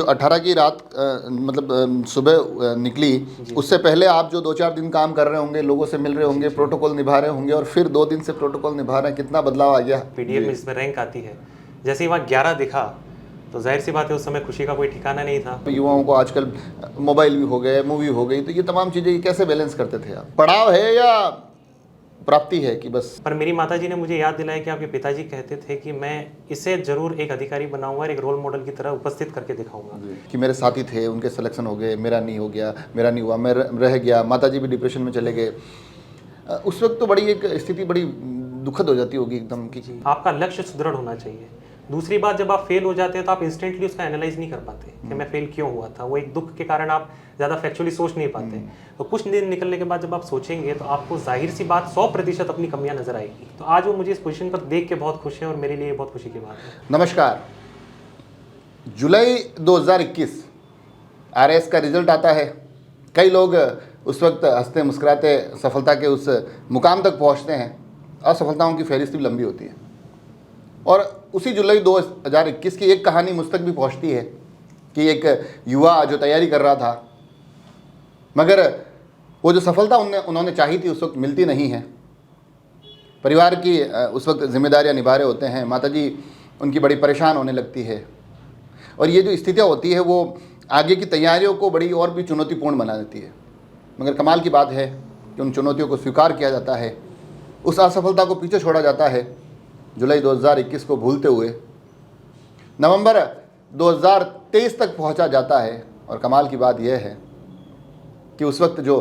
18 की रात मतलब सुबह निकली, उससे पहले आप जो 2-4 दिन काम कर रहे होंगे, लोगों से मिल रहे होंगे, प्रोटोकॉल निभा रहे होंगे, और फिर 2 दिन से प्रोटोकॉल निभा रहे हैं, कितना बदलाव आ गया? पीडीएफ में जिसमें रैंक आती है, जैसे ही वहाँ 11 दिखा तो जाहिर सी बात है उस समय खुशी का कोई ठिकाना नहीं था। युवाओं को आजकल मोबाइल भी हो गए, मूवी हो गई, तो ये तमाम चीज़ें कैसे बैलेंस करते थे आप? पड़ाव है या प्राप्ति है कि बस? पर मेरी माताजी ने मुझे याद दिलाया कि आपके पिताजी कहते थे कि मैं इसे जरूर एक अधिकारी बनाऊंगा और एक रोल मॉडल की तरह उपस्थित करके दिखाऊंगा। कि मेरे साथी थे, उनके सिलेक्शन हो गए, मेरा नहीं हो गया, मेरा नहीं हुआ, मैं रह गया, माताजी भी डिप्रेशन में चले गए। उस वक्त तो बड़ी एक स्थिति बड़ी दुखद हो जाती होगी एकदम कि आपका लक्ष्य सुदृढ़ होना चाहिए। दूसरी बात, जब आप फेल हो जाते हैं तो आप इंस्टेंटली उसका एनालाइज नहीं कर पाते कि मैं फेल क्यों हुआ था। वो एक दुख के कारण आप ज़्यादा फैक्चुअली सोच नहीं पाते। तो कुछ दिन निकलने के बाद जब आप सोचेंगे तो आपको जाहिर सी बात 100% अपनी कमियां नजर आएगी। तो आज वो मुझे इस पोजीशन पर देख के बहुत खुश है और मेरे लिए बहुत खुशी की बात है। नमस्कार। जुलाई 2021 आरएएस का रिजल्ट आता है। कई लोग उस वक्त हंसते मुस्कुराते सफलता के उस मुकाम तक पहुंचते हैं। असफलताओं की फहरिस्त भी लंबी होती है, और उसी जुलाई 2021 की एक कहानी मुझ तक भी पहुंचती है कि एक युवा जो तैयारी कर रहा था, मगर वो जो सफलता उन्होंने चाही थी उस वक्त मिलती नहीं है। परिवार की उस वक्त जिम्मेदारियां निभा रहे होते हैं, माताजी उनकी बड़ी परेशान होने लगती है, और ये जो स्थितियाँ होती है वो आगे की तैयारियों को बड़ी और भी चुनौतीपूर्ण बना देती है। मगर कमाल की बात है कि उन चुनौतियों को स्वीकार किया जाता है, उस असफलता को पीछे छोड़ा जाता है। जुलाई 2021 को भूलते हुए नवंबर 2023 तक पहुंचा जाता है, और कमाल की बात यह है कि उस वक्त जो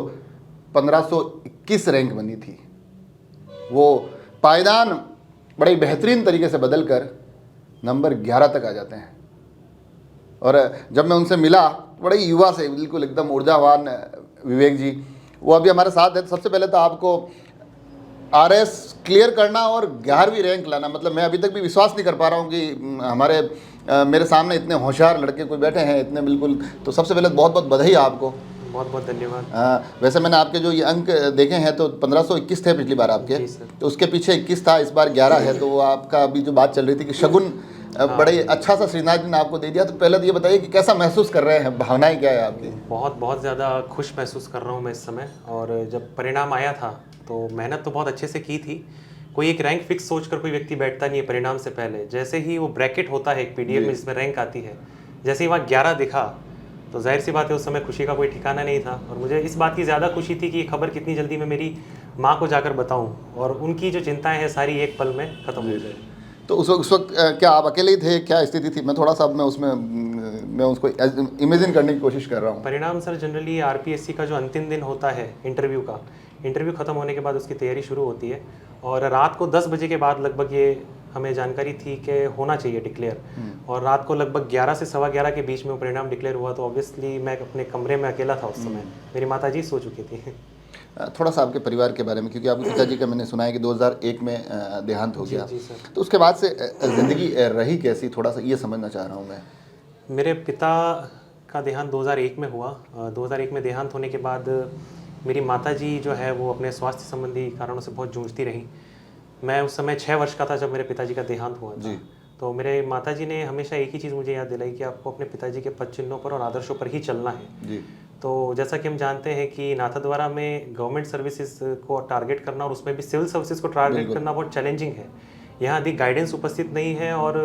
1521 रैंक बनी थी, वो पायदान बड़े बेहतरीन तरीके से बदलकर नंबर 11 तक आ जाते हैं। और जब मैं उनसे मिला, बड़े युवा से, बिल्कुल एकदम ऊर्जावान विवेक जी, वो अभी हमारे साथ है। सबसे पहले तो आपको आरएस क्लियर करना और 11वीं रैंक लाना, मतलब मैं अभी तक भी विश्वास नहीं कर पा रहा हूँ कि मेरे सामने इतने होशियार लड़के कोई बैठे हैं इतने, बिल्कुल। तो सबसे पहले बहुत बहुत बधाई आपको, बहुत बहुत धन्यवाद। वैसे मैंने आपके जो ये अंक देखे हैं तो 1521 थे पिछली बार आपके, तो उसके पीछे 21 था, इस बार 11 है। तो वो आपका अभी जो बात चल रही थी कि शगुन बड़े अच्छा सा श्रीनाथ जी ने आपको दे दिया, तो पहले तो ये बताइए कि कैसा महसूस कर रहे हैं, भावनाएं क्या है आपकी? बहुत ज़्यादा खुश महसूस कर रहा हूँ मैं इस समय। और जब परिणाम आया था तो मेहनत तो बहुत अच्छे से की थी। कोई एक रैंक फिक्स सोचकर कोई व्यक्ति बैठता नहीं है परिणाम से पहले। जैसे ही वो ब्रैकेट होता है एक पीडीएफ में जिसमें रैंक आती है, जैसे ही वहाँ 11 दिखा तो जाहिर सी बात है उस समय खुशी का कोई ठिकाना नहीं था। और मुझे इस बात की ज़्यादा खुशी थी कि ये खबर कितनी जल्दी मैं मेरी माँ को जाकर बताऊँ और उनकी जो चिंताएँ हैं सारी एक पल में ख़त्म हो जाए। तो उस वक्त क्या आप अकेले ही थे, क्या स्थिति थी? मैं थोड़ा सा मैं उसको इमेजिन करने की कोशिश कर रहा हूँ। परिणाम सर जनरली आरपीएससी का जो अंतिम दिन होता है इंटरव्यू ख़त्म होने के बाद उसकी तैयारी शुरू होती है, और रात को 10 बजे के बाद लगभग ये हमें जानकारी थी कि होना चाहिए डिक्लेयर। और रात को लगभग 11 से 11:15 के बीच में वो परिणाम डिक्लेयर हुआ। तो ऑब्वियसली मैं अपने कमरे में अकेला था उस समय, मेरी माताजी सो चुकी थी। थोड़ा सा आपके परिवार के बारे में, क्योंकि आपके पिताजी का मैंने सुना है कि 2001 में देहांत हो गया। जी सर। तो उसके बाद से ज़िंदगी रही कैसी, थोड़ा सा ये समझना चाह रहा हूँ मैं। मेरे पिता का देहांत 2001 में हुआ। 2001 में देहांत होने के बाद मेरी माताजी जो है वो अपने स्वास्थ्य संबंधी कारणों से बहुत जूझती रही। मैं उस समय 6 वर्ष का था जब मेरे पिताजी का देहांत हुआ था। तो मेरे माताजी ने हमेशा एक ही चीज़ मुझे याद दिलाई कि आपको अपने पिताजी के पद चिन्हों पर और आदर्शों पर ही चलना है। जी। तो जैसा कि हम जानते हैं कि नाथद्वारा में गवर्नमेंट सर्विसेज को टारगेट करना और उसमें भी सिविल सर्विसेज को टारगेट करना बहुत चैलेंजिंग है। यहाँ अधिक गाइडेंस उपस्थित नहीं है और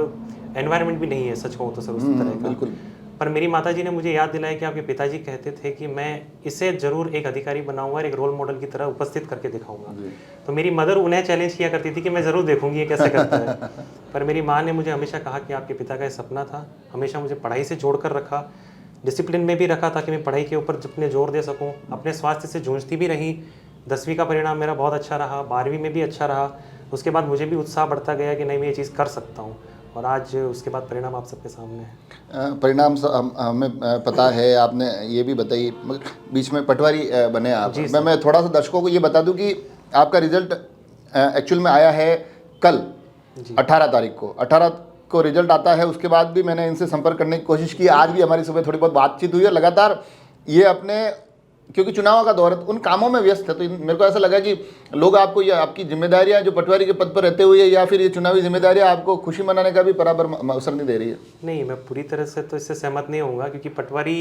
एनवायरनमेंट भी नहीं है, सच कहूँ तो सर उस तरह का। बिल्कुल। पर मेरी माताजी ने मुझे याद दिलाया कि आपके पिताजी कहते थे कि मैं इसे जरूर एक अधिकारी बनाऊंगा और एक रोल मॉडल की तरह उपस्थित करके दिखाऊंगा। तो मेरी मदर उन्हें चैलेंज किया करती थी कि मैं ज़रूर देखूंगी ये कैसे करता है। पर मेरी माँ ने मुझे हमेशा कहा कि आपके पिता का ये सपना था, हमेशा मुझे पढ़ाई से जोड़ कर रखा, डिसिप्लिन में भी रखा ताकि मैं पढ़ाई के ऊपर जितने जोर दे सकूँ। अपने स्वास्थ्य से जूझती भी रही। 10वीं का परिणाम मेरा बहुत अच्छा रहा, 12वीं में भी अच्छा रहा। उसके बाद मुझे भी उत्साह बढ़ता गया कि नहीं मैं ये चीज़ कर सकता हूँ, और आज उसके बाद परिणाम आप सबके सामने है। परिणाम हमें पता है, आपने ये भी बताई, बीच में पटवारी बने आप। मैं थोड़ा सा दर्शकों को ये बता दूं कि आपका रिजल्ट एक्चुअल में आया है कल 18 तारीख को। 18 को रिजल्ट आता है। उसके बाद भी मैंने इनसे संपर्क करने की कोशिश की, आज भी हमारी सुबह थोड़ी बहुत बातचीत हुई है। लगातार ये अपने क्योंकि चुनाव का दौर है, उन कामों में व्यस्त है, तो मेरे को ऐसा लगा कि लोग आपको ये आपकी जिम्मेदारियां जो पटवारी के पद पर रहते हुए या फिर ये चुनावी जिम्मेदारियां आपको खुशी मनाने का भी बराबर अवसर नहीं दे रही है। नहीं, मैं पूरी तरह से तो इससे सहमत नहीं होऊंगा, क्योंकि पटवारी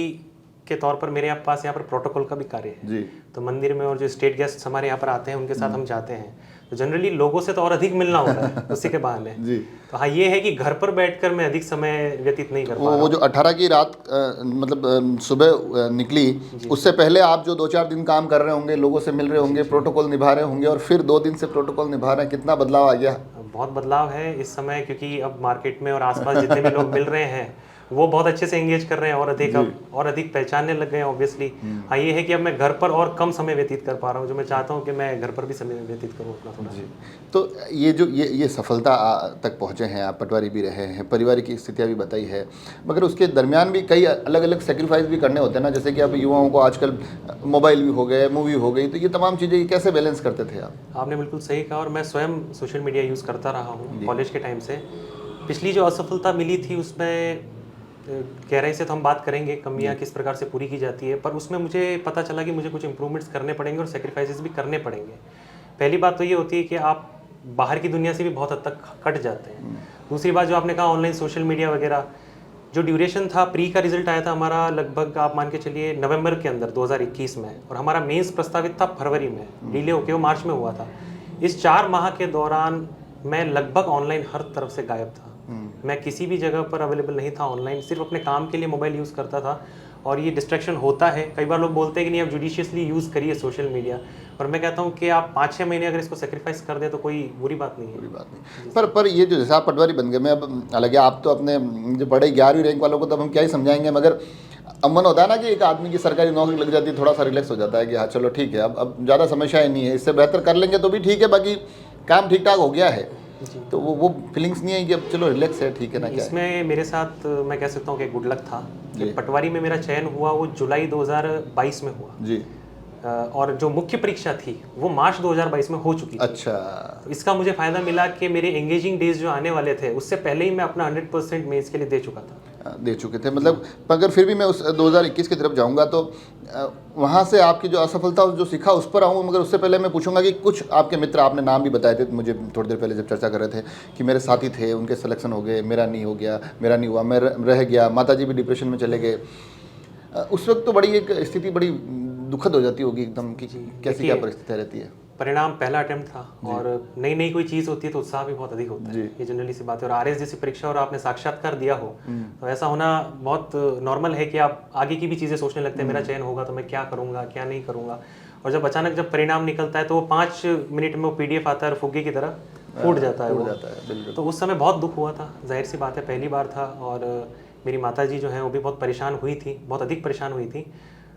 के तौर पर मेरे पास यहाँ पर प्रोटोकॉल का भी कार्य है जी। तो मंदिर में और जो स्टेट गेस्ट हमारे यहाँ पर आते हैं उनके साथ हम जाते हैं, तो जनरली लोगों से तो और अधिक मिलना होता है उसी के बहाने जी। तो हाँ, ये है कि घर पर बैठकर मैं अधिक समय व्यतीत नहीं कर पा रहा वो जो 18 की रात मतलब सुबह निकली, उससे पहले आप जो 2-4 दिन काम कर रहे होंगे, लोगों से मिल रहे होंगे, प्रोटोकॉल निभा रहे होंगे, और फिर 2 दिन से प्रोटोकॉल निभा रहे हैं, कितना बदलाव आ गया? बहुत बदलाव है इस समय, क्योंकि अब मार्केट में और आसपास जितने भी लोग मिल रहे हैं वो बहुत अच्छे से एंगेज कर रहे हैं और अधिक पहचानने लग गए हैं ऑब्वियसली। हाँ, ये है कि अब मैं घर पर और कम समय व्यतीत कर पा रहा हूँ, जो मैं चाहता हूँ कि मैं घर पर भी समय व्यतीत करूँ अपना थोड़ा। जी। तो ये जो ये सफलता तक पहुँचे हैं आप, पटवारी भी रहे हैं, परिवार की स्थितियाँ भी बताई है, मगर उसके दरमियान भी कई अलग अलग सेक्रीफाइस भी करने होते हैं ना, जैसे कि अब युवाओं को आजकल मोबाइल भी हो गए, मूवी हो गई, तो ये तमाम चीज़ें कैसे बैलेंस करते थे आप? आपने बिल्कुल सही कहा, और मैं स्वयं सोशल मीडिया यूज़ करता रहा हूँ कॉलेज के टाइम से। पिछली जो असफलता मिली थी उसमें गहराई से तो हम बात करेंगे, कमियां किस प्रकार से पूरी की जाती है, पर उसमें मुझे पता चला कि मुझे कुछ इंप्रूवमेंट्स करने पड़ेंगे और सेक्रीफाइसेस भी करने पड़ेंगे। पहली बात तो ये होती है कि आप बाहर की दुनिया से भी बहुत हद तक कट जाते हैं। दूसरी बात जो आपने कहा ऑनलाइन सोशल मीडिया वगैरह, जो ड्यूरेशन था, प्री का रिजल्ट आया था हमारा लगभग आप मान के चलिए नवंबर के अंदर 2021 में, और हमारा मेंस प्रस्तावित था फरवरी में, डिले होकर वो मार्च में हुआ था। इस 4 माह के दौरान मैं लगभग ऑनलाइन हर तरफ से गायब था। मैं किसी भी जगह पर अवेलेबल नहीं था ऑनलाइन, सिर्फ अपने काम के लिए मोबाइल यूज़ करता था, और ये डिस्ट्रैक्शन होता है। कई बार लोग बोलते हैं कि नहीं, आप जुडिशियसली यूज़ करिए सोशल मीडिया, और मैं कहता हूँ कि आप 5-6 महीने अगर इसको सेक्रीफाइस कर दें तो कोई बुरी बात नहीं है। बुरी बात नहीं। पर ये जो जैसे आप पटवारी बन गए, मैं अब हालांकि आप तो अपने जो बड़े 11वीं रैंक वालों को तब हम क्या ही समझाएंगे, मगर अब मन होता है ना कि एक आदमी की सरकारी नौकरी लग जाती है, थोड़ा सा रिलैक्स हो जाता है कि हाँ चलो ठीक है, अब ज़्यादा समस्याएं नहीं है, इससे बेहतर कर लेंगे तो भी ठीक है, बाकी काम ठीक ठाक हो गया है, तो वो फीलिंग्स नहीं है कि अब चलो रिलैक्स है, ठीक है ना। क्या इसमें मेरे साथ मैं कह सकता हूँ कि गुड लक था कि पटवारी में मेरा चयन हुआ वो जुलाई 2022 में हुआ जी, और जो मुख्य परीक्षा थी वो मार्च 2022 में हो चुकी थी। अच्छा, तो इसका मुझे फ़ायदा मिला कि मेरे एंगेजिंग डेज जो आने वाले थे उससे पहले ही मैं अपना 100% मेंस के लिए दे चुका था। दे चुके थे, मतलब मगर फिर भी मैं उस 2021 की तरफ जाऊंगा, तो वहाँ से आपकी जो असफलता जो सीखा उस पर आऊँ, मगर उससे पहले मैं पूछूंगा कि कुछ आपके मित्र, आपने नाम भी बताए थे मुझे थोड़ी देर पहले जब चर्चा कर रहे थे कि मेरे साथी थे, उनके सिलेक्शन हो गए, मेरा नहीं हो गया, मेरा नहीं हुआ, मैं रह गया, माताजी भी डिप्रेशन में चले गए। उस वक्त तो बड़ी एक स्थिति बड़ी दुखद हो जाती होगी एकदम कि कैसी क्या परिस्थिति रहती है। परिणाम पहला अटेम्प्ट था, और नई कोई चीज़ होती है तो उत्साह भी बहुत अधिक होता है, ये जनरली सी बात है। और आरएस जैसी परीक्षा और आपने साक्षात्कार दिया हो तो ऐसा होना बहुत नॉर्मल है कि आप आगे की भी चीज़ें सोचने लगते हैं, मेरा चयन होगा तो मैं क्या करूँगा, क्या नहीं करूँगा। और जब अचानक जब परिणाम निकलता है तो वो 5 मिनट में वो PDF आता है, फुग्गे की तरह फूट जाता है वो। तो उस समय बहुत दुख हुआ था, जाहिर सी बात है, पहली बार था। और मेरी माताजी जो है वो भी बहुत परेशान हुई थी, बहुत अधिक परेशान हुई थी।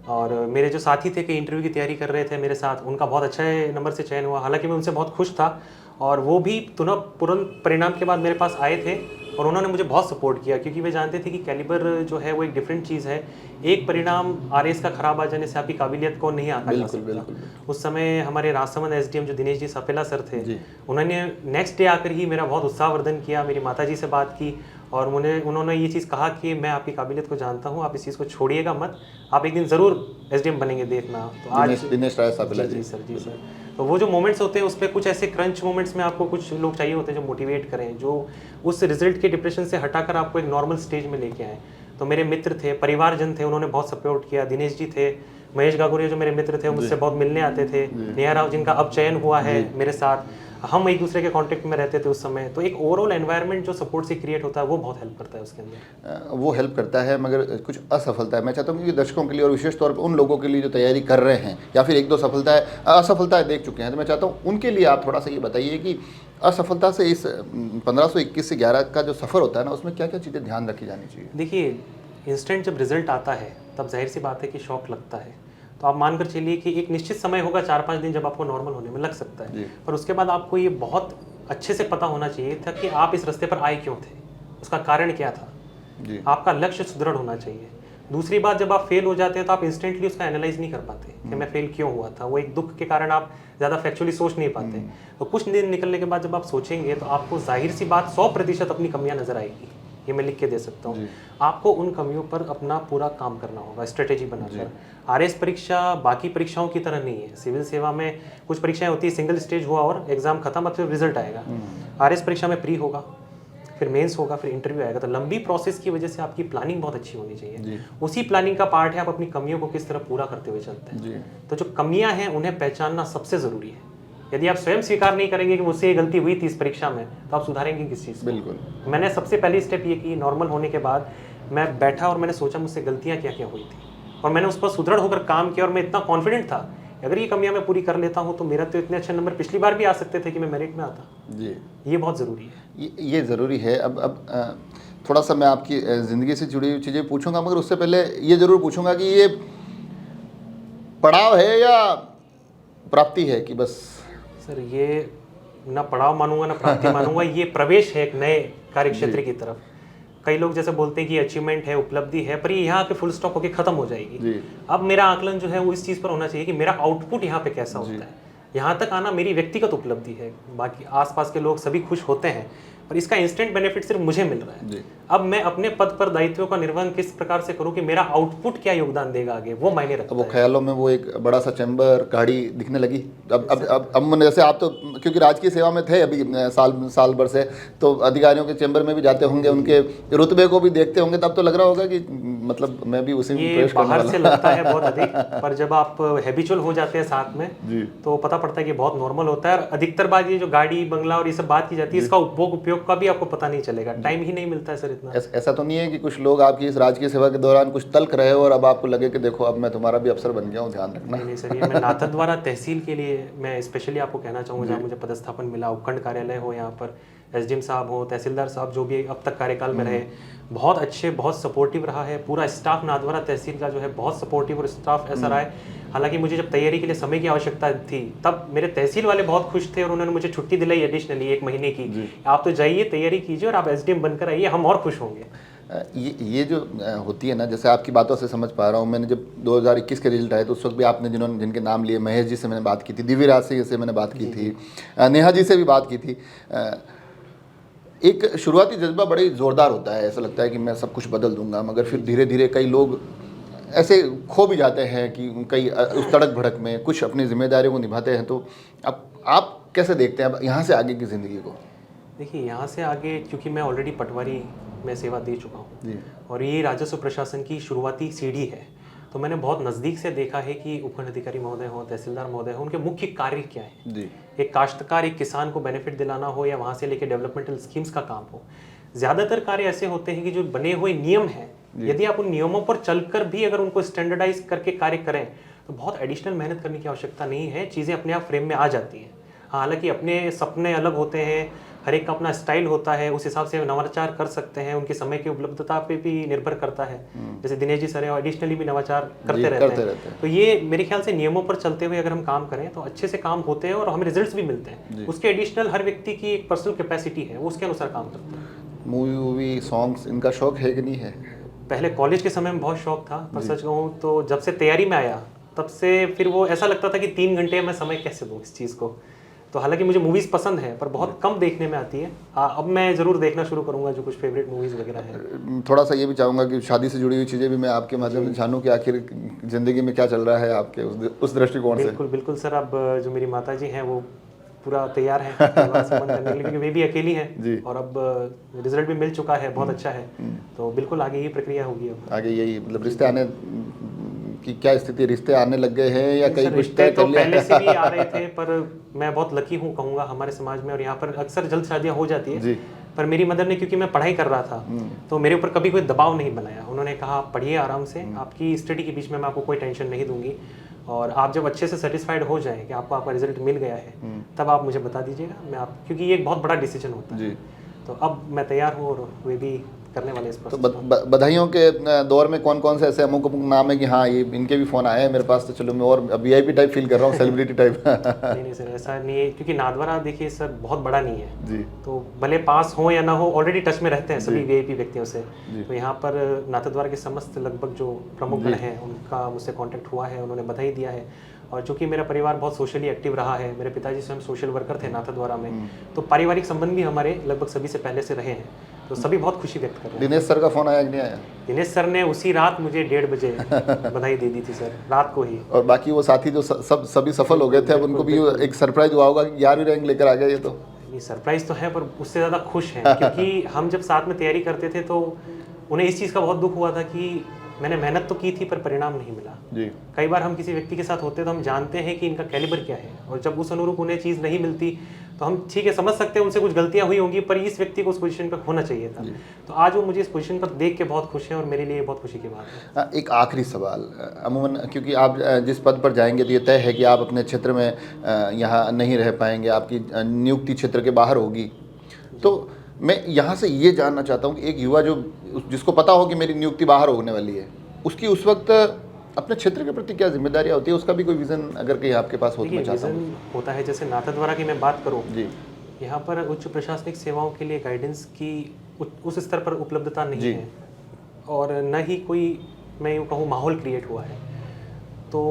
और मेरे जो साथी थे कि इंटरव्यू की तैयारी कर रहे थे मेरे साथ, उनका बहुत अच्छे नंबर से चयन हुआ, हालांकि मैं उनसे बहुत खुश था। और वो भी तुरंत परिणाम के बाद मेरे पास आए थे और उन्होंने मुझे बहुत सपोर्ट किया, क्योंकि वे जानते थे कि कैलिबर जो है वो एक डिफरेंट चीज़ है। एक परिणाम आरएस का खराब आ जाने से आपकी काबिलियत को नहीं आंका जा सकता। उस समय हमारे राजसमंद SDM जो दिनेश जी सपेला सर थे, उन्होंने नेक्स्ट डे आकर ही मेरा बहुत उत्साहवर्धन किया, मेरी माताजी से बात की, और उन्होंने ये चीज़ कहा कि मैं आपकी काबिलियत को जानता हूँ, आप इस चीज़ को छोड़िएगा मत, आप एक दिन ज़रूर SDM बनेंगे, देखना। तो आज दिनेश राय सपेला जी सर। तो वो जो मोमेंट्स होते हैं उस पर कुछ ऐसे क्रंच मोमेंट्स में आपको कुछ लोग चाहिए होते हैं जो मोटिवेट करें, जो उस रिजल्ट के डिप्रेशन से हटाकर आपको एक नॉर्मल स्टेज में लेके आए। तो मेरे मित्र थे, परिवारजन थे, उन्होंने बहुत सपोर्ट किया। दिनेश जी थे, महेश गागुरिया जो मेरे मित्र थे मुझसे बहुत मिलने आते थे, नेहा राव जिनका अब चयन हुआ है मेरे साथ, हम एक दूसरे के कांटेक्ट में रहते थे उस समय। तो एक ओवरऑल एनवायरनमेंट जो सपोर्ट से क्रिएट होता है वो बहुत हेल्प करता है उसके अंदर। वो हेल्प करता है, मगर कुछ असफलता है, मैं चाहता हूँ कि दर्शकों के लिए और विशेष तौर पर उन लोगों के लिए जो तैयारी कर रहे हैं या फिर 1-2 असफलताएं देख चुके हैं, तो मैं चाहता हूँ उनके लिए आप थोड़ा सा ये बताइए कि असफलता से इस 1521 से 11 का जो सफ़र होता है ना, उसमें क्या क्या चीज़ें ध्यान रखी जानी चाहिए? देखिए, इंस्टेंट जब रिजल्ट आता है तब जाहिर सी बात है कि शॉक लगता है। तो आप मानकर चलिए कि एक निश्चित समय होगा, 4-5 दिन, जब आपको नॉर्मल होने में लग सकता है, पर उसके बाद आपको ये बहुत अच्छे से पता होना चाहिए था कि आप इस रास्ते पर आए क्यों थे, उसका कारण क्या था। आपका लक्ष्य सुदृढ़ होना चाहिए। दूसरी बात, जब आप फेल हो जाते हैं तो आप इंस्टेंटली उसका एनालाइज नहीं कर पाते कि मैं फेल क्यों हुआ था, वो एक दुख के कारण आप ज़्यादा फैक्चुअली सोच नहीं पाते। तो कुछ दिन निकलने के बाद जब आप सोचेंगे तो आपको जाहिर सी बात 100% अपनी कमियां नजर आएगी। ये मैं लिख के दे सकता हूँ। आपको उन कमियों पर अपना पूरा काम करना होगा, स्ट्रेटेजी बनाकर। आरएएस परीक्षा बाकी परीक्षाओं की तरह नहीं है। सिविल सेवा में कुछ परीक्षाएं होती है, सिंगल स्टेज हुआ और एग्जाम खत्म, अब फिर रिजल्ट आएगा। आरएएस परीक्षा में प्री होगा, फिर मेंस होगा, फिर इंटरव्यू आएगा। तो लंबी प्रोसेस की वजह से आपकी प्लानिंग बहुत अच्छी होनी चाहिए। उसी प्लानिंग का पार्ट है आप अपनी कमियों को किस तरह पूरा करते हुए चलते हैं। तो जो कमियां हैं उन्हें पहचानना सबसे जरूरी है। यदि आप स्वयं स्वीकार नहीं करेंगे कि मुझसे ये गलती हुई थी इस परीक्षा में, तो आप सुधारेंगे किस चीज़? बिल्कुल। मैंने सबसे पहली स्टेप ये की, नॉर्मल होने के बाद मैं बैठा और मैंने सोचा मुझसे गलतियाँ क्या क्या हुई थी, और मैंने उस पर सुदृढ़ होकर काम किया। और मैं इतना कॉन्फिडेंट था अगर ये कमियां मैं पूरी कर लेता हूं तो मेरा तो इतने अच्छे नंबर पिछली बार भी आ सकते थे कि मैं मेरिट में आता। जी, ये बहुत ज़रूरी है। ये ज़रूरी है। अब थोड़ा सा मैं आपकी ज़िंदगी से जुड़ी हुई चीज़ें पूछूंगा, मगर उससे पहले ये ज़रूर पूछूंगा कि ये पड़ाव है या प्राप्ति है कि बस? सर ये ना पड़ाव मानूंगा ना प्राप्ति मानूंगा, ये प्रवेश है एक नए कार्यक्षेत्र की तरफ। कई लोग जैसे बोलते हैं कि अचीवमेंट है, उपलब्धि है, पर ये यहाँ पे फुल स्टॉप होकर खत्म हो जाएगी। अब मेरा आकलन जो है वो इस चीज़ पर होना चाहिए कि मेरा आउटपुट यहाँ पे कैसा होता है। यहाँ तक आना मेरी व्यक्तिगत उपलब्धि है, बाकी आसपास के लोग सभी खुश होते हैं, पर इसका इंस्टेंट बेनिफिट सिर्फ मुझे मिल रहा है। अब मैं अपने पद पर दायित्वों का निर्वहन किस प्रकार से करूं कि मेरा आउटपुट क्या योगदान देगा आगे, वो मायने रखता है। वो ख्यालों में वो एक बड़ा सा चैम्बर गाड़ी दिखने लगी। अब जैसे आप तो क्योंकि राजकीय सेवा में थे अभी साल भर से, तो अधिकारियों के चैम्बर में भी जाते होंगे, उनके रुतबे को भी देखते होंगे, तब तो लग रहा होगा कि मतलब मैं भी उसी में प्रवेश करने वाला। बाहर से लगता है बहुत अधिक, पर जब आप हैबिचुअल हो जाते हैं साथ में तो पता पड़ता है कि बहुत नॉर्मल होता है। और अधिकतर बात ये जो गाड़ी बंगला और ये सब बात की जाती है, इसका उपयोग का भी आपको पता नहीं चलेगा, टाइम ही नहीं मिलता है सर इतना। ऐसा तो नहीं है कि कुछ लोग आपकी इस राजकीय सेवा के दौरान कुछ तल्क रहे हो और अब आपको लगे कि देखो अब मैं तुम्हारा भी अफसर बन गया हूँ, ध्यान रखना? नहीं सर, ये मैं नाथद्वारा तहसील के लिए मैं स्पेशली आपको कहना चाहूँगा, जहाँ मुझे पदस्थापन मिला, उपखंड कार्यालय हो, यहाँ पर एसडीएम साहब हो, तहसीलदार साहब जो भी अब तक कार्यकाल में रहे, बहुत अच्छे, बहुत सपोर्टिव रहा है। पूरा स्टाफ नाथद्वारा तहसील का जो है बहुत सपोर्टिव और स्टाफ ऐसा रहा है। हालांकि मुझे जब तैयारी के लिए समय की आवश्यकता थी तब मेरे तहसील वाले बहुत खुश थे और उन्होंने मुझे छुट्टी दिलाई एडिशनली 1 महीने की। आप तो जाइए, तैयारी कीजिए और आप एसडीएम बनकर आइए, हम और खुश होंगे। ये जो होती है ना, जैसे आपकी बातों से समझ पा रहा हूँ, मैंने जब 2021 के रिजल्ट आए तो उस वक्त भी आपने जिनके नाम लिए, महेश जी से मैंने बात की थी, दिव्यराज सिंह से मैंने बात की थी, नेहा जी से भी बात की थी। एक शुरुआती जज्बा बड़ा ही ज़ोरदार होता है, ऐसा लगता है कि मैं सब कुछ बदल दूंगा, मगर फिर धीरे धीरे कई लोग ऐसे खो भी जाते हैं कि कई उस तड़क भड़क में कुछ अपनी जिम्मेदारियों को निभाते हैं। तो अब आप कैसे देखते हैं अब यहाँ से आगे की ज़िंदगी को? देखिए, यहाँ से आगे क्योंकि मैं ऑलरेडी पटवारी में सेवा दे चुका हूँ और ये राजस्व प्रशासन की शुरुआती सीढ़ी है, तो मैंने बहुत नज़दीक से देखा है कि उपखंड अधिकारी महोदय हो, तहसीलदार महोदय हो, उनके मुख्य कार्य क्या है। एक काश्तकार, एक किसान को बेनिफिट दिलाना हो या वहाँ से लेके डेवलपमेंटल स्कीम्स का काम हो। ज़्यादातर कार्य ऐसे होते हैं कि जो बने हुए नियम हैं, यदि आप उन नियमों पर चलकर भी अगर उनको स्टैंडर्डाइज करके कार्य करें तो बहुत एडिशनल मेहनत करने की आवश्यकता नहीं है, चीज़ें अपने आप फ्रेम में आ जाती हैं। हालांकि अपने सपने अलग होते हैं, हर एक का अपना स्टाइल होता है, उस हिसाब से नवाचार कर सकते हैं, उनके समय की उपलब्धता पे भी निर्भर करता है। जैसे दिनेश जी सर एडिशनली भी नवाचार करते रहते हैं। तो ये मेरे ख्याल से नियमों पर चलते हुए अगर हम काम करें तो अच्छे से काम होते हैं और हमें रिजल्ट्स भी मिलते हैं। उसके एडिशनल हर व्यक्ति की एक पर्सनल कैपेसिटी है, वो उसके अनुसार काम करता है। मूवी सॉन्ग्स इनका शौक है कि नहीं है? पहले कॉलेज के समय में बहुत शौक था, पर सच कहूँ तो जब से तैयारी में आया तब से फिर वो ऐसा लगता था कि 3 घंटे मैं समय कैसे दूँ इस चीज़ को। तो हालांकि मुझे मूवीज़ पसंद है पर बहुत कम देखने में आती है। अब मैं ज़रूर देखना शुरू करूँगा जो कुछ फेवरेट मूवीज़ वगैरह है। थोड़ा सा ये भी चाहूँगा कि शादी से जुड़ी हुई चीज़ें भी मैं आपके माध्यम से जानूँ कि आखिर ज़िंदगी में क्या चल रहा है आपके उस दृष्टिकोण से। बिल्कुल बिल्कुल सर, अब जो मेरी माता जी हैं वो पूरा तैयार है संबंध करने के लिए, क्योंकि वे भी अकेली हैं और अब रिजल्ट भी मिल चुका है, बहुत अच्छा है। तो बिल्कुल आगे यही प्रक्रिया होगी। अब आगे यही मतलब रिश्ते आने की क्या स्थिति, रिश्ते आने लग गए हैं या कई रिश्ते तो पहले से भी आ रहे थे, पर मैं बहुत लकी हूँ कहूँगा हमारे समाज में, और यहाँ पर अक्सर जल्द शादियाँ हो जाती है। पर मेरी मदर ने, क्योंकि मैं पढ़ाई कर रहा था, तो मेरे ऊपर कभी कोई दबाव नहीं बनाया। उन्होंने कहा आप पढ़िए आराम से, आपकी स्टडी के बीच में मैं आपको कोई टेंशन नहीं दूंगी, और आप जब अच्छे से सेटिस्फाइड हो जाएं कि आपको आपका रिजल्ट मिल गया है तब आप मुझे बता दीजिएगा, मैं आप, क्योंकि ये एक बहुत बड़ा डिसीजन होता है। तो अब मैं तैयार हूँ और वे भी करने वाले इस तो बधाइयों के दौर में कौन कौन से ऐसे अमुक नाम है कि हाँ ये इनके भी फ़ोन आए हैं मेरे पास, तो चलो मैं और वीआईपी टाइप फील कर रहा हूँ, सेलिब्रिटी टाइप? नहीं सर, ऐसा नहीं है, क्योंकि नाथद्वारा देखिए सर बहुत बड़ा नहीं है तो भले पास हो या ना हो ऑलरेडी टच में रहते हैं सभी वीआईपी व्यक्तियों से। तो यहाँ पर नाथद्वारा के समस्त लगभग जो प्रमुख गण हैं उनका मुझसे कॉन्टैक्ट हुआ है, उन्होंने बधाई दिया है। और चूंकि मेरा परिवार बहुत सोशली एक्टिव रहा है, मेरे पिताजी स्वयं सोशल वर्कर थे नाथद्वारा में, तो पारिवारिक संबंध भी हमारे लगभग सभी से पहले से रहे हैं। तो सभी बहुत खुशी व्यक्त कर रहे हैं। दिनेश सर का फ़ोन आया कि नहीं आया? दिनेश सर ने उसी रात मुझे 1:30 बजे बधाई दे दी थी सर, रात को ही। और बाकी वो साथी जो सभी सफल हो गए थे, अब उनको भी एक सरप्राइज हुआ होगा कि 11वीं रैंक लेकर आ गए ये तो। नहीं, सरप्राइज तो है पर उससे ज़्यादा खुश हैं क्योंकि हम जब साथ में तैयारी करते थे तो उन्हें इस चीज़ का बहुत दुख हुआ था कि मैंने मेहनत तो की थी पर परिणाम नहीं मिला। जी। कई बार हम किसी व्यक्ति के साथ होते हैं तो हम जानते हैं कि इनका कैलिबर क्या है, और जब उस अनुरूप उन्हें चीज़ नहीं मिलती तो हम ठीक है समझ सकते हैं उनसे कुछ गलतियां हुई होंगी, पर इस व्यक्ति को उस पोजीशन पर होना चाहिए था। तो आज वो मुझे इस पोजीशन पर देख के बहुत खुश है और मेरे लिए बहुत खुशी की बात है। एक आखिरी सवाल, अमूमन क्योंकि आप जिस पद पर जाएंगे तो ये तय है कि आप अपने क्षेत्र में यहाँ नहीं रह पाएंगे, आपकी नियुक्ति क्षेत्र के बाहर होगी। तो मैं यहाँ से ये जानना चाहता हूँ कि एक युवा जिसको पता हो कि मेरी नियुक्ति बाहर होने वाली है, उसकी उस वक्त अपने क्षेत्र के प्रति क्या जिम्मेदारियाँ होती है, उसका भी कोई विज़न अगर कहीं आपके पास हो तो मैं चाहता हूँ। विजन होता है, जैसे नाथद्वारा की मैं बात करूँ जी, यहाँ पर उच्च प्रशासनिक सेवाओं के लिए गाइडेंस की उस स्तर पर उपलब्धता नहीं है, और न ही कोई मैं यूँ कहूँ माहौल क्रिएट हुआ है। तो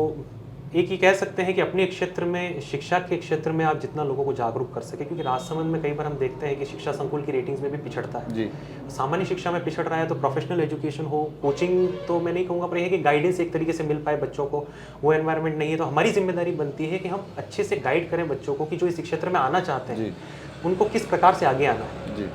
एक ही कह सकते हैं कि अपने क्षेत्र में, शिक्षा के क्षेत्र में आप जितना लोगों को जागरूक कर सके, क्योंकि राजसमंद में कई बार हम देखते हैं कि शिक्षा संकुल की रेटिंग्स में भी पिछड़ता है। जी, सामान्य शिक्षा में पिछड़ रहा है, तो प्रोफेशनल एजुकेशन हो, कोचिंग तो मैं नहीं कहूँगा, पर यह है कि गाइडेंस एक तरीके से मिल पाए बच्चों को, वो एनवायरनमेंट नहीं है। तो हमारी जिम्मेदारी बनती है कि हम अच्छे से गाइड करें बच्चों को कि जो इस क्षेत्र में आना चाहते हैं उनको किस प्रकार से आगे आना है, जी,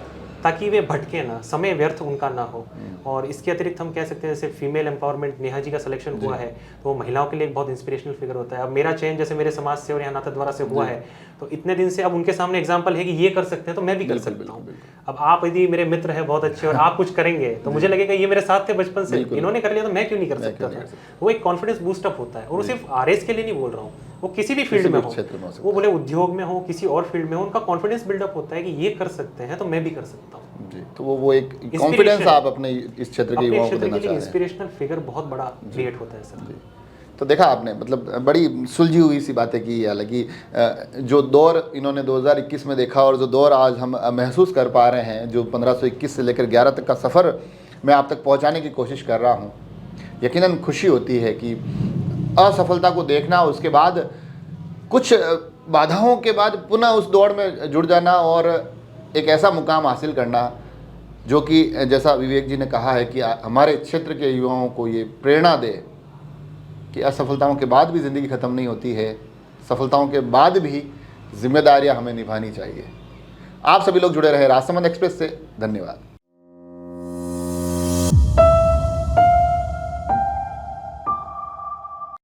ताकि वे भटके ना, समय व्यर्थ उनका ना हो। और इसके अतिरिक्त हम कह सकते हैं जैसे फीमेल एम्पावरमेंट, नेहा जी का सिलेक्शन हुआ है तो वो महिलाओं के लिए एक बहुत इंस्पिरेशनल फिगर होता है। अब मेरा चयन जैसे मेरे समाज से और यहाँ नाथद्वारा से हुआ है, तो इतने दिन से अब उनके सामने एग्जाम्पल है कि ये कर सकते हैं तो मैं भी कर सकता हूँ। अब आप यदि मेरे मित्र हैं बहुत अच्छे और आप कुछ करेंगे तो मुझे लगेगा ये मेरे साथ थे बचपन से, इन्होंने कर लिया तो मैं क्यों नहीं कर सकता था। वो एक कॉन्फिडेंस बूस्टअप होता है, और वो सिर्फ आरएस के लिए नहीं बोल रहा हूँ, वो किसी भी फील्ड में हो, वो बोले उद्योग में हो, किसी और फील्ड में हो, उनका कॉन्फिडेंस बिल्डअप होता है कि ये कर सकते हैं तो मैं भी कर सकता हूँ। जी, तो वो एक कॉन्फिडेंस आप अपने इस क्षेत्र के युवाओं को देना चाह रहे हैं। इंस्पिरेशनल फिगर बहुत बड़ा क्रिएट होता है सर। तो देखा आपने, मतलब बड़ी सुलझी हुई सी बातें की। हालांकि जो दौर इन्होंने 2021 में देखा और जो दौर आज हम महसूस कर पा रहे हैं, जो 1521 से लेकर 11 तक का सफ़र मैं आप तक पहुंचाने की कोशिश कर रहा हूं, यकीनन खुशी होती है कि असफलता को देखना, उसके बाद कुछ बाधाओं के बाद पुनः उस दौड़ में जुड़ जाना और एक ऐसा मुकाम हासिल करना जो कि जैसा विवेक जी ने कहा है कि हमारे क्षेत्र के युवाओं को ये प्रेरणा दे कि असफलताओं के बाद भी ज़िंदगी ख़त्म नहीं होती है, सफलताओं के बाद भी जिम्मेदारियां हमें निभानी चाहिए। आप सभी लोग जुड़े रहे राजसमंद एक्सप्रेस से। धन्यवाद।